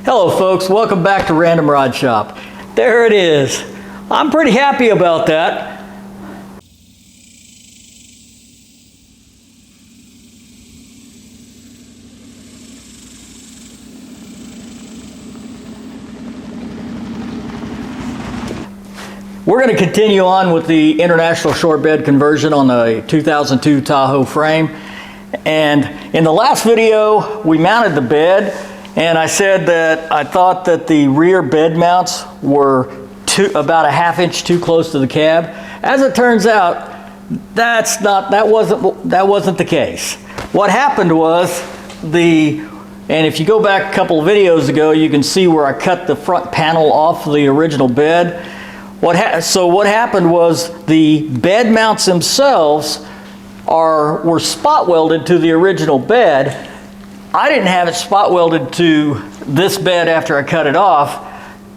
Hello folks, welcome back to Random Rod Shop. There it is. I'm pretty happy about that. We're going to continue on with the international short bed conversion on the 2002 Tahoe frame. And in the last video, we mounted the bed, and I said that I thought that the rear bed mounts were about a ½ inch too close to the cab. As it turns out, that wasn't the case. What happened was and if you go back a couple of videos ago, you can see where I cut the front panel off the original bed. So what happened was the bed mounts themselves were spot welded to the original bed. I didn't have it spot welded to this bed after I cut it off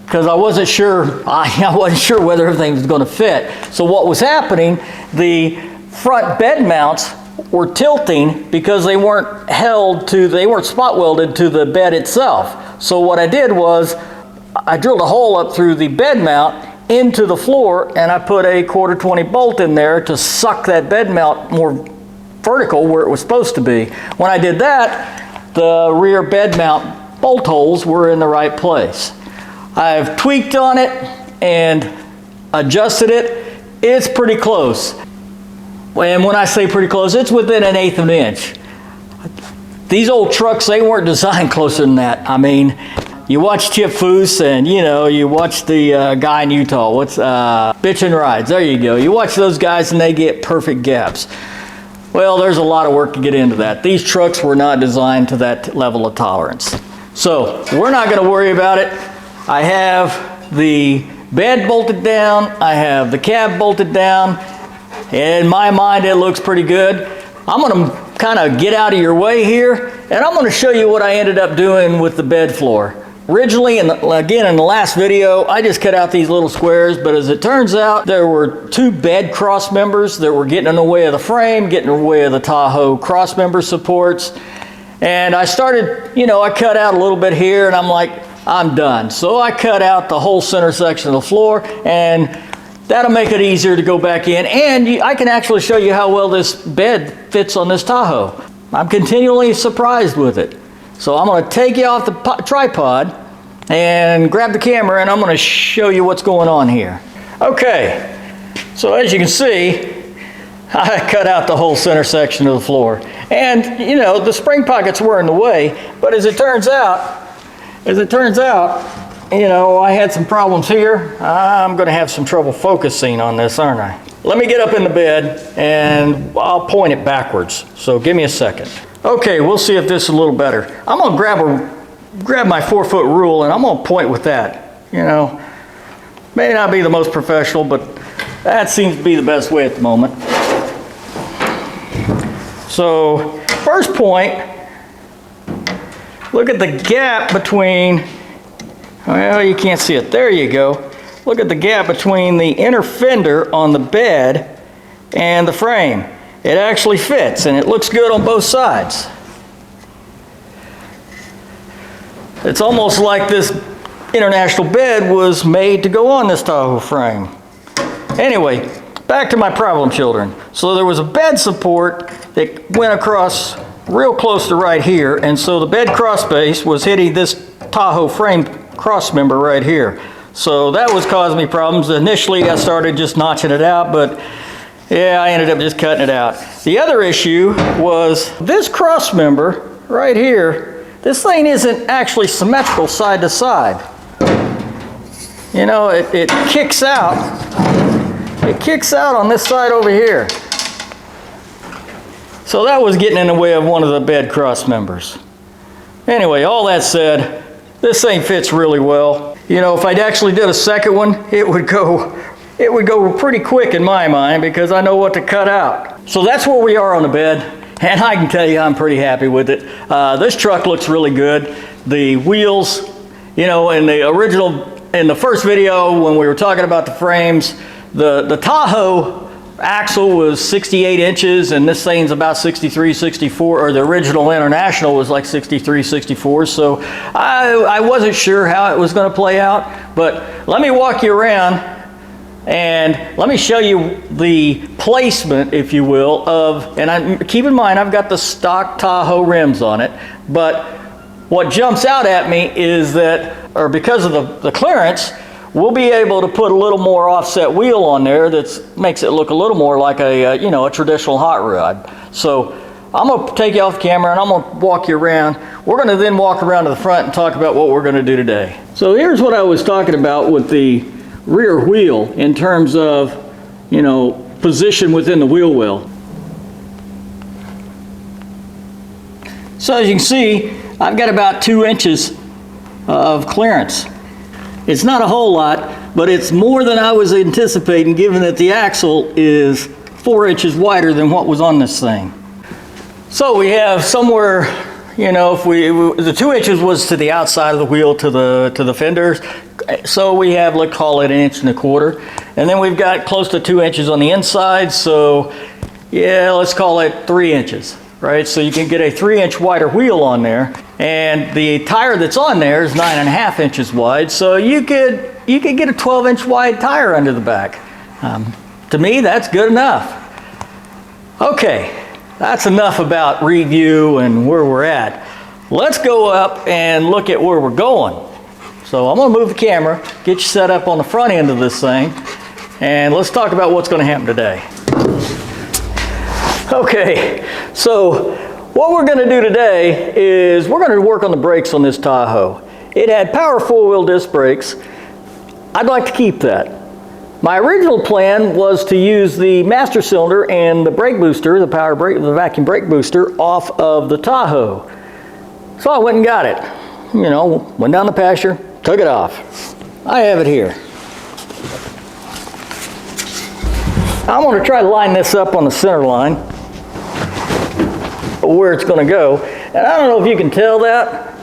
because I wasn't sure. I wasn't sure whether everything was going to fit. So what was happening? The front bed mounts were tilting because they weren't spot welded to the bed itself. So what I did was I drilled a hole up through the bed mount into the floor, and I put a 1/4-20 bolt in there to suck that bed mount more vertical where it was supposed to be. When I did that, the rear bed mount bolt holes were in the right place. I've tweaked on it and adjusted it. It's pretty close. And when I say pretty close, it's within 1/8 of an inch. These old trucks, they weren't designed closer than that. I mean, you watch Chip Foose, and you watch the guy in Utah, Bitchin' Rides, there you go. You watch those guys and they get perfect gaps. Well, there's a lot of work to get into that. These trucks were not designed to that level of tolerance. So we're not gonna worry about it. I have the bed bolted down, I have the cab bolted down. In my mind, it looks pretty good. I'm gonna kind of get out of your way here, and I'm gonna show you what I ended up doing with the bed floor. Originally, again in the last video, I just cut out these little squares, but as it turns out, there were 2 bed cross members that were getting in the way of the frame, getting in the way of the Tahoe cross member supports. And I started, I cut out a little bit here, and I'm like, I'm done. So I cut out the whole center section of the floor, and that'll make it easier to go back in. And I can actually show you how well this bed fits on this Tahoe. I'm continually surprised with it. So I'm going to take you off the tripod and grab the camera, and I'm going to show you what's going on here. Okay, so as you can see, I cut out the whole center section of the floor. And, the spring pockets were in the way, but as it turns out, I had some problems here. I'm going to have some trouble focusing on this, aren't I? Let me get up in the bed, and I'll point it backwards. So give me a second. Okay, we'll see if this is a little better. I'm gonna grab my 4-foot rule, and I'm gonna point with that. May not be the most professional, but that seems to be the best way at the moment. So, first point, look at the gap between, well, you can't see it, there you go. Look at the gap between the inner fender on the bed and the frame. It actually fits, and it looks good on both sides. It's almost like this international bed was made to go on this Tahoe frame. Anyway, back to my problem children. So there was a bed support that went across real close to right here, and so the bed cross base was hitting this Tahoe frame cross member right here. So that was causing me problems. Initially, I started just notching it out, but yeah, I ended up just cutting it out. The other issue was this cross member right here. This thing isn't actually symmetrical side to side. It kicks out. It kicks out on this side over here. So that was getting in the way of one of the bed cross members. Anyway, all that said, this thing fits really well. If I'd actually did a second one, it would go pretty quick in my mind because I know what to cut out. So that's where we are on the bed, and I can tell you I'm pretty happy with it. This truck looks really good. The wheels, in the first video when we were talking about the frames, the Tahoe axle was 68 inches and this thing's about 63, 64, or the original International was like 63, 64. So I wasn't sure how it was going to play out, but let me walk you around and let me show you the placement, if you will, of, and keep in mind I've got the stock Tahoe rims on it, but what jumps out at me is that, or because of the clearance, we'll be able to put a little more offset wheel on there that makes it look a little more like a, you know, a traditional hot rod. So I'm going to take you off camera and I'm going to walk you around. We're going to then walk around to the front and talk about what we're going to do today. So here's what I was talking about with the rear wheel in terms of, you know, position within the wheel well. So as you can see, I've got about 2 inches of clearance. It's not a whole lot, but it's more than I was anticipating given that the axle is 4 inches wider than what was on this thing. So we have somewhere, you know, if the 2 inches was to the outside of the wheel to the fenders, so we have, let's call it 1.25 inches. And then we've got close to 2 inches on the inside, so yeah, let's call it 3 inches. Right, so you can get a 3-inch wider wheel on there, and the tire that's on there is 9.5 inches wide, so you could get a 12-inch wide tire under the back. To me, that's good enough. Okay, that's enough about review and where we're at. Let's go up and look at where we're going. So I'm going to move the camera, get you set up on the front end of this thing, and let's talk about what's going to happen today. Okay, so what we're going to do today is we're going to work on the brakes on this Tahoe. It had power 4-wheel disc brakes. I'd like to keep that. My original plan was to use the master cylinder and the brake booster, the vacuum brake booster, off of the Tahoe. So I went and got it. You know, went down the pasture, took it off. I have it here. I'm going to try to line this up on the center line where it's going to go, and I don't know if you can tell that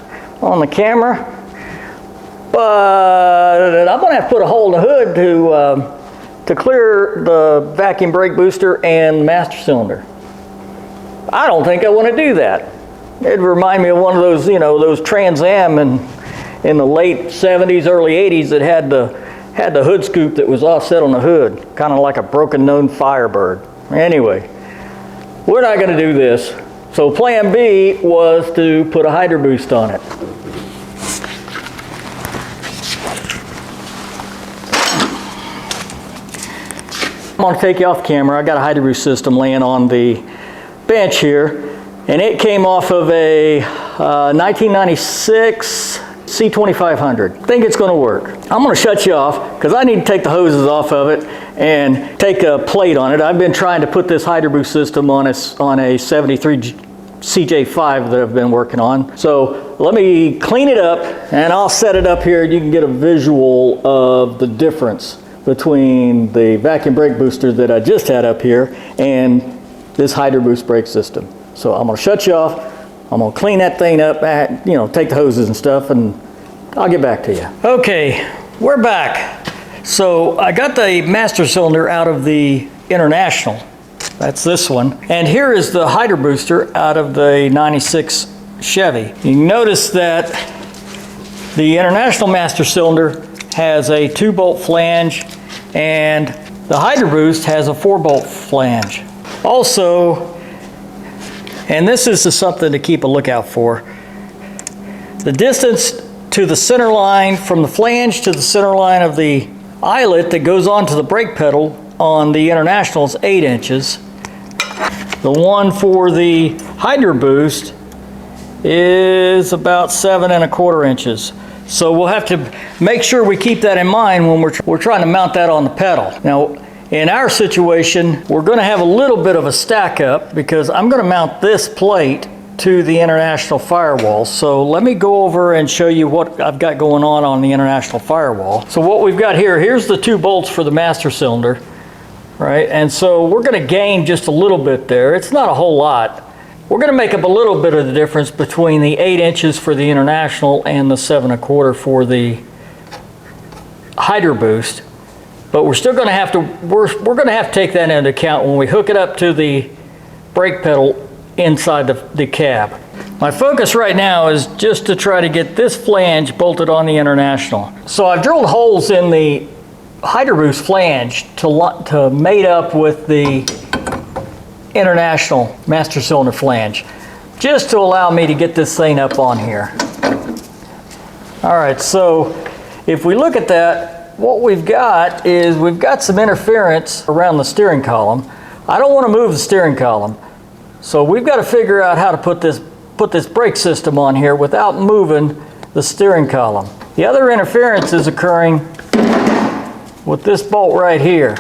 on the camera, but I'm going to have to put a hole in the hood to clear the vacuum brake booster and master cylinder. I don't think I want to do that. It'd remind me of one of those, you know, those Trans Am in the late 70s, early 80s that had the hood scoop that was offset on the hood, kind of like a broken known Firebird. Anyway, we're not going to do this. So plan B was to put a Hydra Boost on it. I'm going to take you off camera. I got a Hydra Boost system laying on the bench here, and it came off of a 1996 C2500. I think it's going to work. I'm going to shut you off because I need to take the hoses off of it and take a plate on it. I've been trying to put this Hydra Boost system on a 73 CJ5 that I've been working on. So let me clean it up and I'll set it up here and you can get a visual of the difference between the vacuum brake booster that I just had up here and this Hydra Boost brake system. So I'm going to shut you off. I'm going to clean that thing up, you know, take the hoses and stuff, and I'll get back to you. Okay, we're back. So I got the master cylinder out of the International. That's this one. And here is the Hydra Booster out of the 96 Chevy. You notice that the International master cylinder has a 2-bolt flange and the Hydra Boost has a 4-bolt flange. Also, and this is something to keep a lookout for, the distance to the center line from the flange to the center line of the eyelet that goes onto the brake pedal on the International is 8 inches. The one for the Hydra Boost is about 7.25 inches. So we'll have to make sure we keep that in mind when we're trying to mount that on the pedal. Now, in our situation, we're going to have a little bit of a stack up because I'm going to mount this plate to the International firewall. So let me go over and show you what I've got going on the International firewall. So what we've got here's the 2 bolts for the master cylinder, right? And so we're going to gain just a little bit there. It's not a whole lot. We're going to make up a little bit of the difference between the 8 inches for the International and the 7.25 for the Hydra Boost. But we're still going to have to, we're going to have to take that into account when we hook it up to the brake pedal inside the cab. My focus right now is just to try to get this flange bolted on the International. So I've drilled holes in the Hydra Boost flange to mate up with the International master cylinder flange, just to allow me to get this thing up on here. All right, so if we look at that, what we've got is we've got some interference around the steering column. I don't want to move the steering column, so we've got to figure out how to put this brake system on here without moving the steering column. The other interference is occurring with this bolt right here.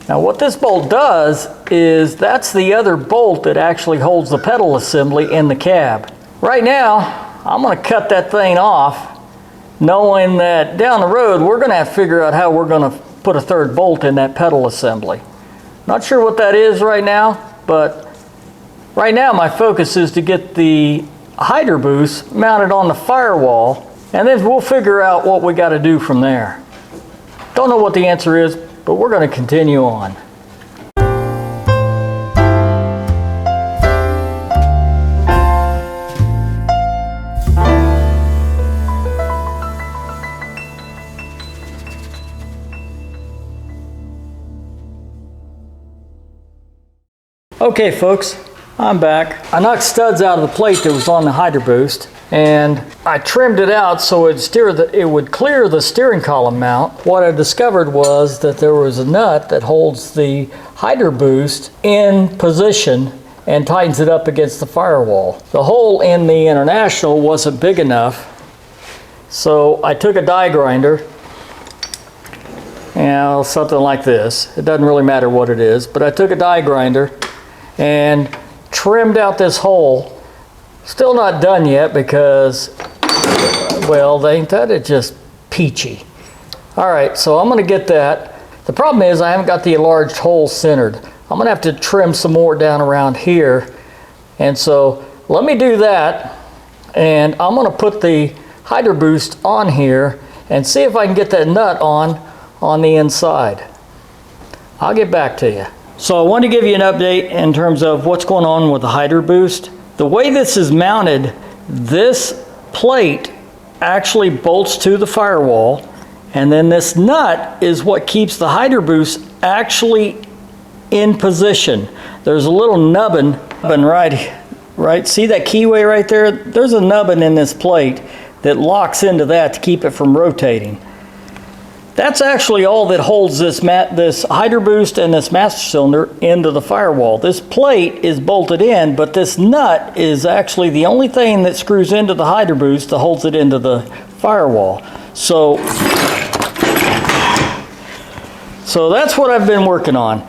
Now what this bolt does is that's the other bolt that actually holds the pedal assembly in the cab. Right now, I'm going to cut that thing off, knowing that down the road we're going to have to figure out how we're going to put a third bolt in that pedal assembly. Not sure what that is right now, but right now my focus is to get the Hydra Boost mounted on the firewall, and then we'll figure out what we got to do from there. Don't know what the answer is, but we're going to continue on. Okay folks, I'm back. I knocked studs out of the plate that was on the Hydra Boost, and I trimmed it out so it would clear the steering column mount. What I discovered was that there was a nut that holds the Hydra Boost in position and tightens it up against the firewall. The hole in the International wasn't big enough, so I took a die grinder, something like this. It doesn't really matter what it is, but I took a die grinder and trimmed out this hole. Still not done yet because, well, ain't that just peachy. All right, so I'm gonna get that. The problem is I haven't got the enlarged hole centered. I'm gonna have to trim some more down around here. And so let me do that, and I'm gonna put the Hydra Boost on here and see if I can get that nut on the inside. I'll get back to you. So I want to give you an update in terms of what's going on with the Hydra Boost. The way this is mounted, this plate actually bolts to the firewall, and then this nut is what keeps the Hydra Boost actually in position. There's a little nubbin right? See that keyway right there? There's a nubbin in this plate that locks into that to keep it from rotating. That's actually all that holds this Hydra Boost and this master cylinder into the firewall. This plate is bolted in, but this nut is actually the only thing that screws into the Hydra Boost that holds it into the firewall. So that's what I've been working on.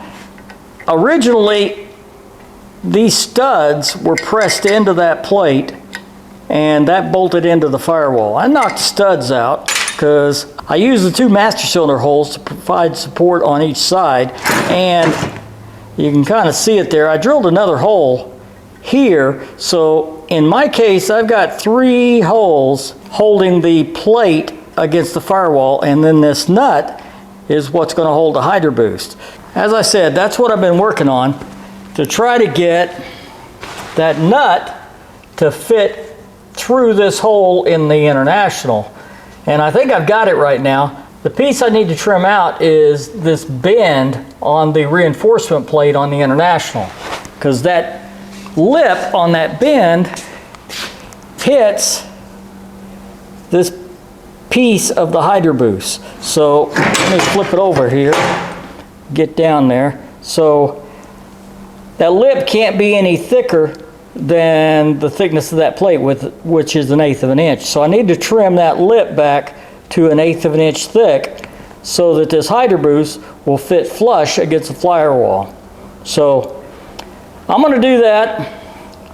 Originally, these studs were pressed into that plate, and that bolted into the firewall. I knocked the studs out because I use the two master cylinder holes to provide support on each side, and you can kind of see it there. I drilled another hole here, so in my case I've got 3 holes holding the plate against the firewall, and then this nut is what's going to hold the Hydra Boost. As I said, that's what I've been working on, to try to get that nut to fit through this hole in the International. And I think I've got it right now. The piece I need to trim out is this bend on the reinforcement plate on the International, because that lip on that bend hits this piece of the Hydra Boost. So let me flip it over here, get down there. So that lip can't be any thicker than the thickness of that plate, which is 1/8 of an inch. So I need to trim that lip back to 1/8 of an inch thick so that this Hydra Boost will fit flush against the firewall. So I'm going to do that.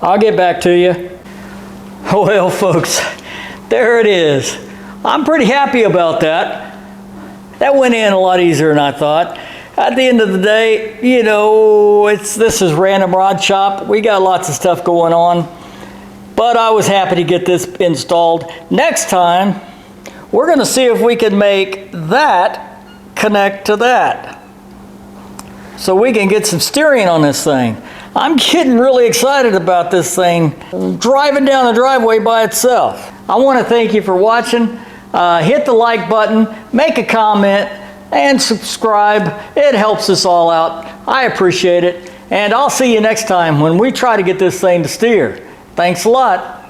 I'll get back to you. Well folks, there it is. I'm pretty happy about that. That went in a lot easier than I thought. At the end of the day, you know, this is Random Rod Shop. We got lots of stuff going on, but I was happy to get this installed. Next time, we're going to see if we can make that connect to that so we can get some steering on this thing. I'm getting really excited about this thing driving down the driveway by itself. I want to thank you for watching. Hit the like button, make a comment, and subscribe. It helps us all out. I appreciate it. And I'll see you next time when we try to get this thing to steer. Thanks a lot.